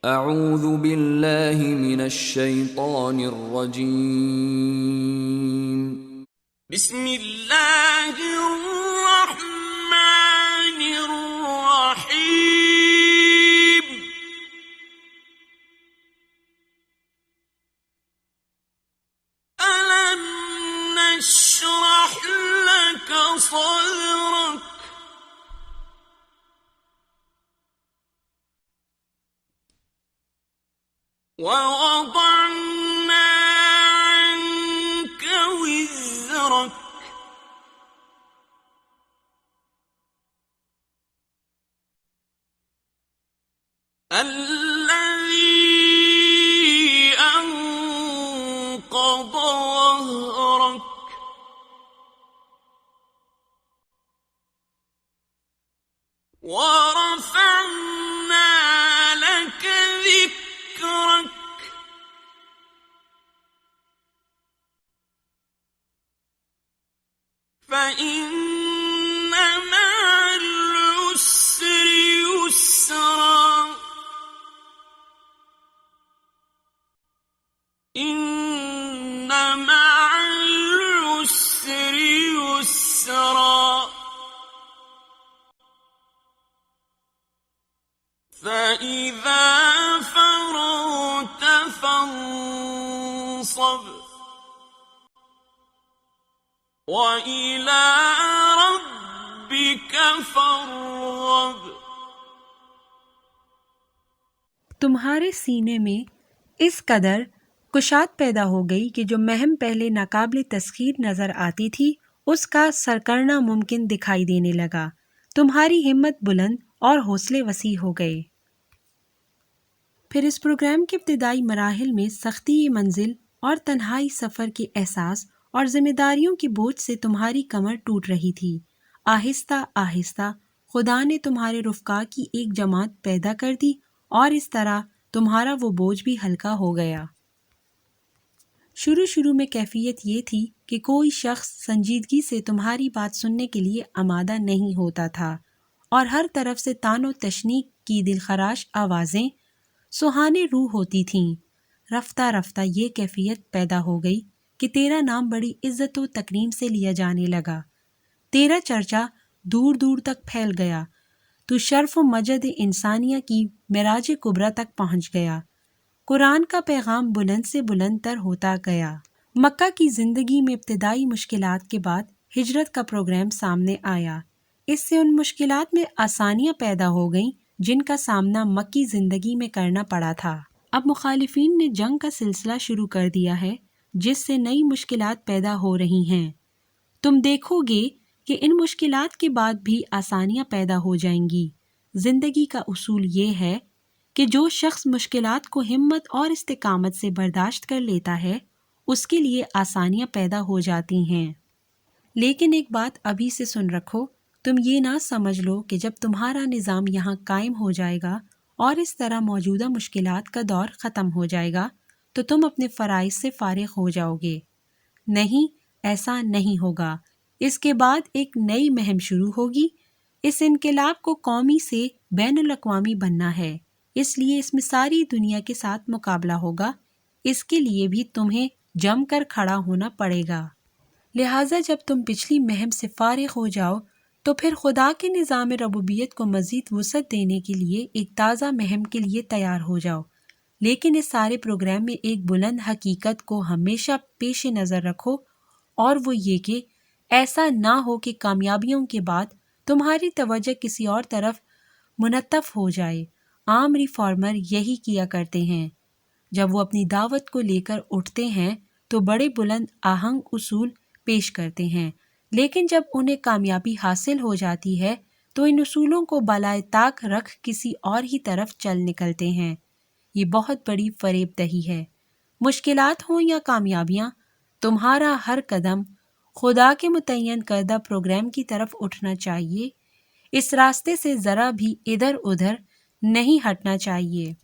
اعوذ باللہ من الشیطان الرجیم بسم اللہ الرحمن الرحیم ألم نشرح لك صدرك ووضعنا عنك وزرك الذي أنقض ظهرك ورفعنا لك ذكرك فإن مع العسر يسرا إن مع العسر يسرا فإذا فرغت فانصب وَإِلَىٰ رَبِّكَ فَارْغَب۔ تمہارے سینے میں اس قدر کشاد پیدا ہو گئی کہ جو مہم پہلے ناقابل تسخیر نظر آتی تھی اس کا سر کرنا ممکن دکھائی دینے لگا۔ تمہاری ہمت بلند اور حوصلے وسیع ہو گئے۔ پھر اس پروگرام کے ابتدائی مراحل میں سختی منزل اور تنہائی سفر کے احساس اور ذمہ داریوں کے بوجھ سے تمہاری کمر ٹوٹ رہی تھی۔ آہستہ آہستہ خدا نے تمہارے رفقا کی ایک جماعت پیدا کر دی اور اس طرح تمہارا وہ بوجھ بھی ہلکا ہو گیا۔ شروع میں کیفیت یہ تھی کہ کوئی شخص سنجیدگی سے تمہاری بات سننے کے لیے آمادہ نہیں ہوتا تھا اور ہر طرف سے طعن و تشنیع کی دلخراش آوازیں سہانے روح ہوتی تھیں۔ رفتہ رفتہ یہ کیفیت پیدا ہو گئی کہ تیرا نام بڑی عزت و تکریم سے لیا جانے لگا۔ تیرا چرچا دور دور تک پھیل گیا۔ تو شرف و مجد انسانیہ کی معراج کبریٰ تک پہنچ گیا۔ قرآن کا پیغام بلند سے بلند تر ہوتا گیا۔ مکہ کی زندگی میں ابتدائی مشکلات کے بعد ہجرت کا پروگرام سامنے آیا۔ اس سے ان مشکلات میں آسانیاں پیدا ہو گئیں جن کا سامنا مکی زندگی میں کرنا پڑا تھا۔ اب مخالفین نے جنگ کا سلسلہ شروع کر دیا ہے جس سے نئی مشکلات پیدا ہو رہی ہیں۔ تم دیکھو گے کہ ان مشکلات کے بعد بھی آسانیاں پیدا ہو جائیں گی۔ زندگی کا اصول یہ ہے کہ جو شخص مشکلات کو ہمت اور استقامت سے برداشت کر لیتا ہے اس کے لیے آسانیاں پیدا ہو جاتی ہیں۔ لیکن ایک بات ابھی سے سن رکھو، تم یہ نہ سمجھ لو کہ جب تمہارا نظام یہاں قائم ہو جائے گا اور اس طرح موجودہ مشکلات کا دور ختم ہو جائے گا تو تم اپنے فرائض سے فارغ ہو جاؤ گے۔ نہیں، ایسا نہیں ہوگا۔ اس کے بعد ایک نئی مہم شروع ہوگی۔ اس انقلاب کو قومی سے بین الاقوامی بننا ہے، اس لیے اس میں ساری دنیا کے ساتھ مقابلہ ہوگا۔ اس کے لیے بھی تمہیں جم کر کھڑا ہونا پڑے گا۔ لہٰذا جب تم پچھلی مہم سے فارغ ہو جاؤ تو پھر خدا کے نظام ربوبیت کو مزید وسعت دینے کے لیے ایک تازہ مہم کے لیے تیار ہو جاؤ۔ لیکن اس سارے پروگرام میں ایک بلند حقیقت کو ہمیشہ پیش نظر رکھو اور وہ یہ کہ ایسا نہ ہو کہ کامیابیوں کے بعد تمہاری توجہ کسی اور طرف منتف ہو جائے۔ عام ریفارمر یہی کیا کرتے ہیں۔ جب وہ اپنی دعوت کو لے کر اٹھتے ہیں تو بڑے بلند آہنگ اصول پیش کرتے ہیں، لیکن جب انہیں کامیابی حاصل ہو جاتی ہے تو ان اصولوں کو بالائے طاق رکھ کسی اور ہی طرف چل نکلتے ہیں۔ یہ بہت بڑی فریب دہی ہے۔ مشکلات ہوں یا کامیابیاں، تمہارا ہر قدم خدا کے متعین کردہ پروگرام کی طرف اٹھنا چاہیے۔ اس راستے سے ذرا بھی ادھر ادھر نہیں ہٹنا چاہیے۔